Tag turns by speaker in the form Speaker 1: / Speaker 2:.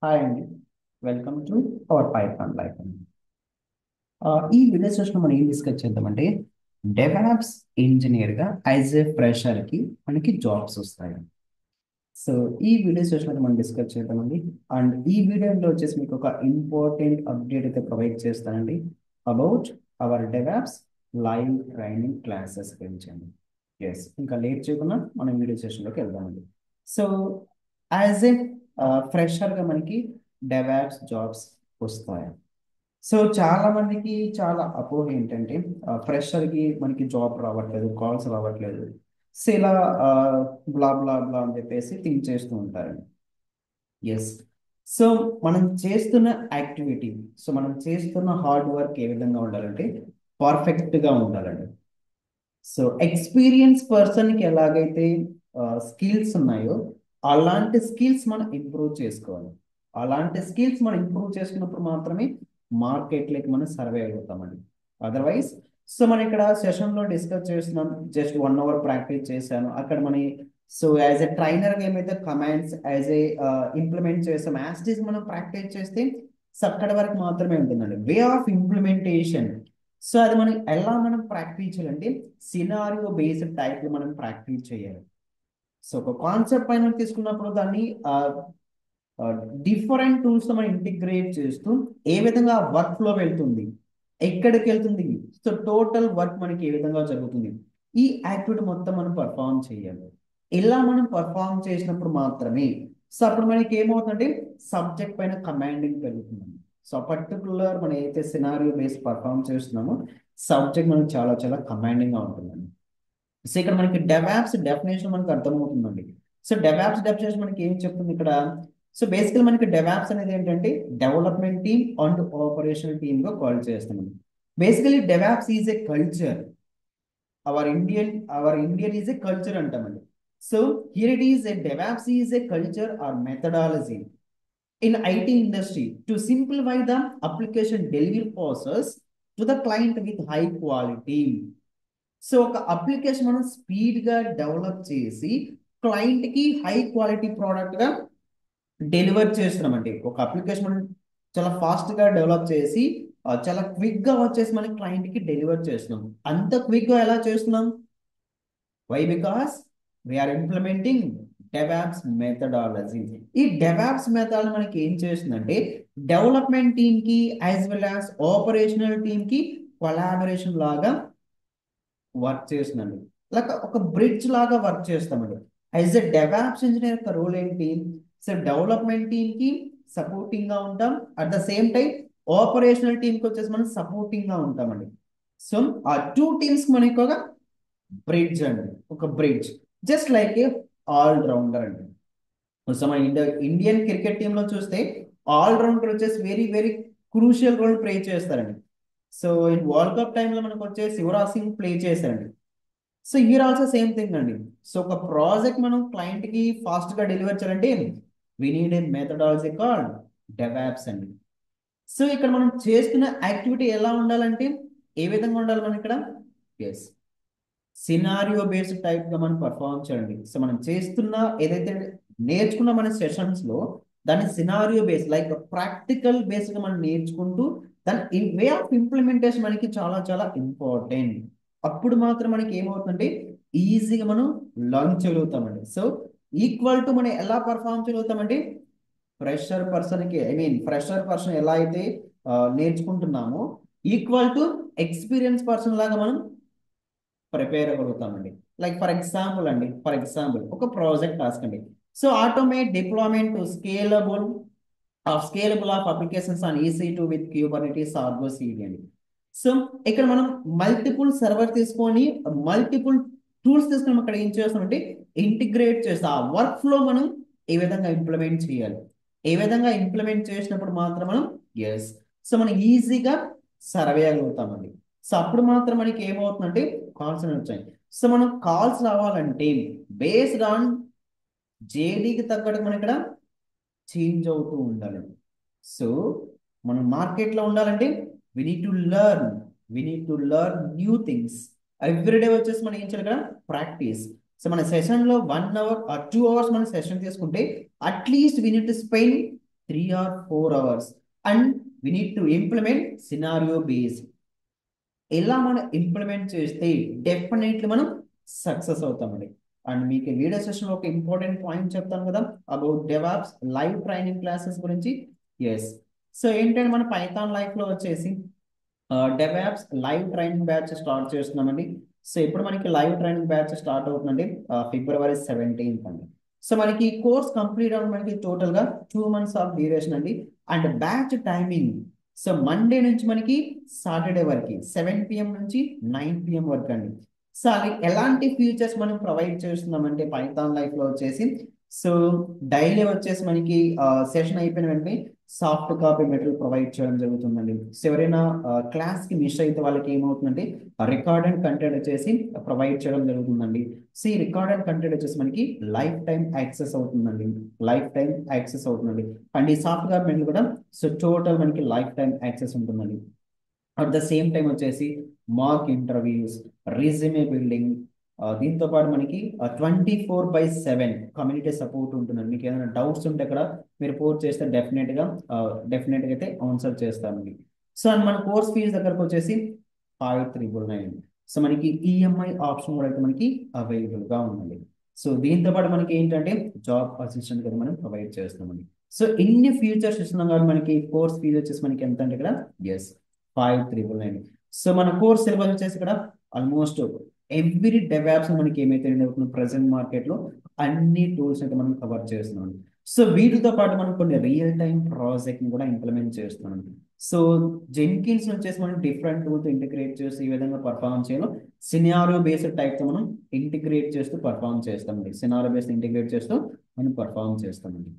Speaker 1: Hi అండి. Welcome to our Python life అండి. ఈ వీడియో సెషన్లో మనం ఏం డిస్కస్ చేద్దామంటే డెవలప్స్ ఇంజనీర్గా యాజ్ ఏ ఫ్రెషర్కి మనకి జాబ్స్ వస్తాయి. సో ఈ వీడియో సెషన్లో మనం డిస్కస్ చేద్దామండి. అండ్ ఈ వీడియోలో వచ్చేసి మీకు ఒక ఇంపార్టెంట్ అప్డేట్ అయితే ప్రొవైడ్ చేస్తానండి about our develops live training classes గురించి అండి. ఎస్, ఇంకా లేట్ చేయకుండా మనం వీడియో సెషన్లోకి వెళ్దామండి. సో యాజ్ ఏ ఫ్రెషర్గా మనకి డెవాప్స్ జాబ్స్ వస్తాయి. సో చాలా మందికి చాలా అపోహ ఏంటంటే ఫ్రెషర్కి మనకి జాబ్ రావట్లేదు, కాల్స్ రావట్లేదు, సో ఇలా బ్లా బ్లా బ్లా అని చెప్పేసి థింక్ చేస్తూ ఉంటారండి. ఎస్, సో మనం చేస్తున్న యాక్టివిటీ, సో మనం చేస్తున్న హార్డ్ వర్క్ ఏ విధంగా ఉండాలంటే పర్ఫెక్ట్గా ఉండాలండి. సో ఎక్స్పీరియన్స్ పర్సన్కి ఎలాగైతే స్కిల్స్ ఉన్నాయో అలాంటి స్కిల్స్ మనం ఇంప్రూవ్ చేసుకోవాలి. అలాంటి స్కిల్స్ మనం ఇంప్రూవ్ చేసుకున్నప్పుడు మాత్రమే మార్కెట్లోకి మనం సర్వే అవుతామండి. అదర్వైజ్ సో మనం ఇక్కడ సెషన్లో డిస్కస్ చేస్తున్నాం, జస్ట్ 1 అవర్ ప్రాక్టీస్ చేశాను అక్కడ మన. సో యాజ్ ఎ ట్రైనర్ ఏమైతే కమాండ్స్ యాజ్ ఏ ఇంప్లిమెంట్ చేస్తాం యాజ్ ఇట్ ఈస్ మనం ప్రాక్టీస్ చేస్తే సో అక్కడ వరకు మాత్రమే ఉంటుందండి. వే ఆఫ్ ఇంప్లిమెంటేషన్, సో అది మనం ఎలా మనం ప్రాక్టీస్ చేయాలంటే సినారియో బేస్డ్ టైప్ మనం ప్రాక్టీస్ చేయాలి. సో ఒక కాన్సెప్ట్ పైన తీసుకున్నప్పుడు దాన్ని డిఫరెంట్ టూల్స్ మనం ఇంటిగ్రేట్ చేస్తూ ఏ విధంగా వర్క్ ఫ్లో వెళ్తుంది, ఎక్కడికి వెళ్తుంది, సో టోటల్ వర్క్ మనకి ఏ విధంగా జరుగుతుంది, ఈ యాక్టివిటీ మొత్తం మనం పర్ఫామ్ చేయాలి. ఇలా మనం పర్ఫామ్ చేసినప్పుడు మాత్రమే సో అప్పుడు మనకి ఏమవుతుందంటే సబ్జెక్ట్ పైన కమాండింగ్ పెరుగుతుంది. సో పర్టికులర్ మనం ఏదైతే సినారియో బేస్ పర్ఫామ్ చేస్తున్నామో సబ్జెక్ట్ మనకి చాలా చాలా కమాండింగ్ గా ఉంటుందండి. సో ఇక్కడ మనకి డెవాప్స్ డెఫినేషన్ మనకి అర్థమవుతుందండి. సో డెవాప్స్ డెఫినేషన్ మనకి ఏం చెప్తుంది ఇక్కడ. సో బేసికల్ మనకి డెవాప్స్ అనేది ఏంటంటే development team and operational team గా కాల్ చేస్తామండి. Basically DevOps is a culture, our Indian is a culture అంటామండి. So here it is a DevOps is a culture or methodology in IT industry to simplify the application delivery process to the client with high quality. So ఒక application మనం speed గా develop చేసి client కి high quality product గా deliver చేస్తున్నామండి. ఒక application మనం చాలా ఫాస్ట్ గా డెవలప్ చేసి చాలా క్విక్ గా వచ్చేసి మన క్లయింట్ కి డెలివర్ చేస్తున్నాం. అంత క్విక్ గా ఎలా చేస్తున్నాం? Why? Because we are implementing devops methodology. ఈ డెవాప్స్ మెథడ్ మనకి ఏం చేస్తుందంటే డెవలప్మెంట్ టీమ్ కి as well as operational team కి కొలాబరేషన్ లాగా వర్క్ చేస్తుందండి. లైక్ ఒక బ్రిడ్జ్ లాగా వర్క్ చేస్తామండి. యాజ్ ఎ డెవాప్స్ ఇంజనీర్ యొక్క రోల్ ఏంటి? సో డెవలప్మెంట్ టీమ్ కి సపోర్టింగ్ గా ఉంటాం, at the same time operational team కి వచ్చేసి మనం సపోర్టింగ్ గా ఉంటామండి. సో ఆ టూ టీమ్స్ మనకి ఒక బ్రిడ్జ్ అండి, ఒక bridge just like a all rounder అండి. సో మన ఇండియన్ క్రికెట్ టీంలో చూస్తే ఆల్ రౌండర్ వచ్చేసి very very crucial role play చేస్తారండి. సో ఇన్ వరల్డ్ కప్ టైంలో మనకు వచ్చేసి యువరాజ్ సింగ్ ప్లే చేశారండి. So here also same thing అండి. సో ఒక ప్రాజెక్ట్ మనం క్లయింట్ కి ఫాస్ట్ గా డెలివర్ చేయాలంటే we need a methodology called devops అండి. సో ఇక్కడ మనం చేస్తున్న యాక్టివిటీ ఎలా ఉండాలంటే ఏ విధంగా ఉండాలి మనం ఇక్కడ? ఎస్, సినారియో బేస్డ్ టైప్ గా మనం పర్ఫార్మ్ చేయండి. సో మనం చేస్తున్న ఏదైతే నేర్చుకున్న మన సెషన్స్ లో దాన్ని scenario based like practical based గా మనం నేర్చుకుంటూ దాని వే ఆఫ్ ఇంప్లిమెంటేషన్ మనకి చాలా చాలా ఇంపార్టెంట్. అప్పుడు మాత్రం మనకి ఏమవుతుందంటే ఈజీగా మనం లర్న్ చేయగలుగుతామండి. సో ఈక్వల్ టు మనం ఎలా పర్ఫార్మ్ చేయగలుగుతామంటే ఫ్రెషర్ పర్సన్ ఎలా అయితే నేర్చుకుంటున్నామో ఈక్వల్ టు ఎక్స్పీరియన్స్ పర్సన్ లాగా మనం ప్రిపేర్ అవ్వగలుగుతామండి. లైక్ ఫర్ ఎగ్జాంపుల్ ఒక ప్రాజెక్ట్ టాస్క్ అండి. So automate deployment to scalable of applications on EC2 with Kubernetes Argo CD అండి. సో ఇక్కడ మనం మల్టిపుల్ సర్వర్ తీసుకొని మల్టిపుల్ టూల్స్ తీసుకొని అక్కడ ఏం చేస్తామంటే ఇంటిగ్రేట్ చేస్తాం. ఆ వర్క్ ఫ్లో మనం ఏ విధంగా ఇంప్లిమెంట్ చేయాలి, ఏ విధంగా ఇంప్లిమెంట్ చేసినప్పుడు మాత్రం మనం ఎస్ సో మనం ఈజీగా సర్వే అవ్వగలుగుతామండి. సో అప్పుడు మాత్రం మనకి ఏమవుతుందంటే కాల్స్ అనేవి వచ్చాయి. సో మనం కాల్స్ రావాలంటే బేస్డ్ ఆన్ జేడీకి తగ్గట్టు మనం ఇక్కడ చేంజ్ అవుతూ ఉండాలి. సో మనం మార్కెట్లో ఉండాలంటే we need to learn new things everyday. వచ్చేసి మనం ఏం చేయాలి ఇక్కడ? ప్రాక్టీస్. సో మన సెషన్లో 1 అవర్ ఆర్ 2 అవర్స్ మనం సెషన్ తీసుకుంటే at least we need to spend 3 or 4 hours. And we need to implement scenario based. ఇలా మనం ఇంప్లిమెంట్ చేస్తే డెఫినెట్లీ మనం సక్సెస్ అవుతామండి. అండ్ మీకు వీడియో సెషన్ ఒక ఇంపార్టెంట్ పాయింట్ చెప్తాను కదా about DevOps live training classes గురించి. ఎస్, సో ఏంటంటే మన పైథాన్ లైఫ్ లో వచ్చేసి DevOps live training batch start చేస్తున్నామండి. సో ఇప్పుడు మనకి లైవ్ ట్రైనింగ్ బ్యాచ్ స్టార్ట్ అవుతుందండి February 17th అండి. సో మనకి కోర్స్ కంప్లీట్ అవ్వడం మనకి టోటల్ గా 2 months ఆఫ్ డ్యూరేషన్ అండి. And batch timing so Monday నుంచి మనకి సాటర్డే వరకు 7 PM నుంచి 9 PM వరకు అండి. సో అది ఎలాంటి ఫీచర్స్ మనం ప్రొవైడ్ చేస్తున్నామంటే పైథాన్ లైఫ్ లో వచ్చేసి సో డైలీ వచ్చేసి మనకి సెషన్ అయిపోయిన వెంటనే సాఫ్ట్ కాపీ మెటీరియల్ ప్రొవైడ్ చేయడం జరుగుతుందండి. సో ఎవరైనా క్లాస్ కి మిస్ అయితే వాళ్ళకి ఏమవుతుందంటే రికార్డ్ అండ్ కంటెంట్ వచ్చేసి ప్రొవైడ్ చేయడం జరుగుతుందండి. సో ఈ రికార్డ్ అండ్ కంటెంట్ వచ్చేసి మనకి లైఫ్ టైం యాక్సెస్ అవుతుందండి. లైఫ్ టైం యాక్సెస్ అవుతుందండి. అండ్ ఈ సాఫ్ట్ కాపీ మెటీరియల్ కూడా సో టోటల్ మనకి లైఫ్ టైం యాక్సెస్ ఉంటుందండి. అట్ ద సేమ్ టైం వచ్చేసి మాక్ ఇంటర్వ్యూస్, రెజ్యూమే బిల్డింగ్, దీంతో పాటు మనకి 24/7 కమ్యూనిటీ సపోర్ట్ ఉంటుందండి. మీకు ఏదైనా డౌట్స్ ఉంటే ఇక్కడ మీరు పోస్ట్ చేస్తే డెఫినెట్గా అయితే ఆన్సర్ చేస్తామండి. సో అండ్ మన కోర్స్ ఫీజు దగ్గరకు వచ్చేసి 5399. సో మనకి ఈఎంఐ ఆప్షన్ కూడా అయితే మనకి అవైలబుల్ గా ఉందండి. సో దీంతో పాటు మనకి ఏంటంటే జాబ్ అసిస్టెంట్ కూడా మనం ప్రొవైడ్ చేస్తామండి. సో ఇన్ని ఫీచర్స్ ఇస్తున్నాం కాబట్టి మనకి కోర్స్ ఫీజు వచ్చేసి మనకి ఎంత అంటే ఇక్కడ ఎస్ 5399. సో మన కోర్స్ సిలబస్ వచ్చేసి ఇక్కడ ఆల్మోస్ట్ ఎవ్రీ డెవాప్స్ మనకి ఏమైతే ప్రెసెంట్ మార్కెట్ లో అన్ని టూల్స్ అయితే మనం కవర్ చేస్తున్నాం. సో వీటితో పాటు మనం కొన్ని రియల్ టైం ప్రాజెక్ట్ ని కూడా ఇంప్లిమెంట్ చేస్తున్నాం. సో జెన్కిన్స్ వచ్చేసి మనం డిఫరెంట్ టూల్స్ ఇంటిగ్రేట్ చేసి ఈ విధంగా పర్ఫామ్ చేయాలి. సినారియో బేస్డ్ టైప్ తో మనం ఇంటిగ్రేట్ చేస్తూ పర్ఫామ్ చేస్తామండి. సినారియో బేస్డ్ ఇంటిగ్రేట్ చేస్తూ మనం పర్ఫామ్ చేస్తామండి.